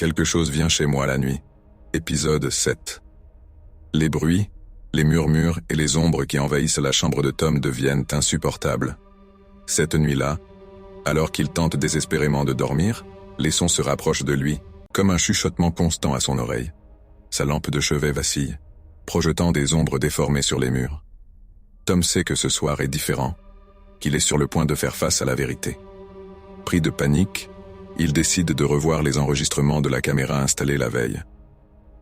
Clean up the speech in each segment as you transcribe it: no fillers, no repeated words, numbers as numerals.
Quelque chose vient chez moi la nuit. Épisode 7. Les bruits, les murmures et les ombres qui envahissent la chambre de Tom deviennent insupportables. Cette nuit-là, alors qu'il tente désespérément de dormir, les sons se rapprochent de lui, comme un chuchotement constant à son oreille. Sa lampe de chevet vacille, projetant des ombres déformées sur les murs. Tom sait que ce soir est différent, qu'il est sur le point de faire face à la vérité. Pris de panique, il décide de revoir les enregistrements de la caméra installée la veille.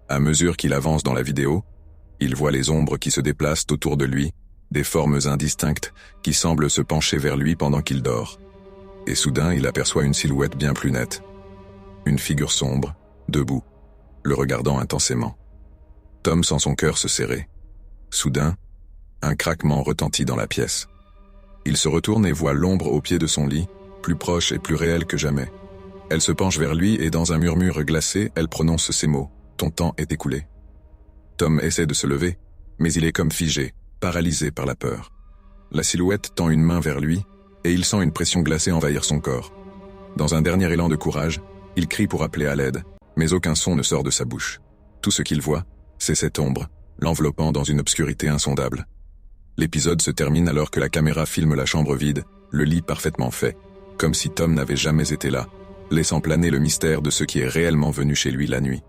À mesure qu'il avance dans la vidéo, il voit les ombres qui se déplacent autour de lui, des formes indistinctes qui semblent se pencher vers lui pendant qu'il dort. Et soudain, il aperçoit une silhouette bien plus nette. Une figure sombre, debout, le regardant intensément. Tom sent son cœur se serrer. Soudain, un craquement retentit dans la pièce. Il se retourne et voit l'ombre au pied de son lit, plus proche et plus réelle que jamais. Elle se penche vers lui et dans un murmure glacé, elle prononce ces mots. « Ton temps est écoulé ». Tom essaie de se lever, mais il est comme figé, paralysé par la peur. La silhouette tend une main vers lui, et il sent une pression glacée envahir son corps. Dans un dernier élan de courage, il crie pour appeler à l'aide, mais aucun son ne sort de sa bouche. Tout ce qu'il voit, c'est cette ombre, l'enveloppant dans une obscurité insondable. L'épisode se termine alors que la caméra filme la chambre vide, le lit parfaitement fait, comme si Tom n'avait jamais été là, laissant planer le mystère de ce qui est réellement venu chez lui la nuit.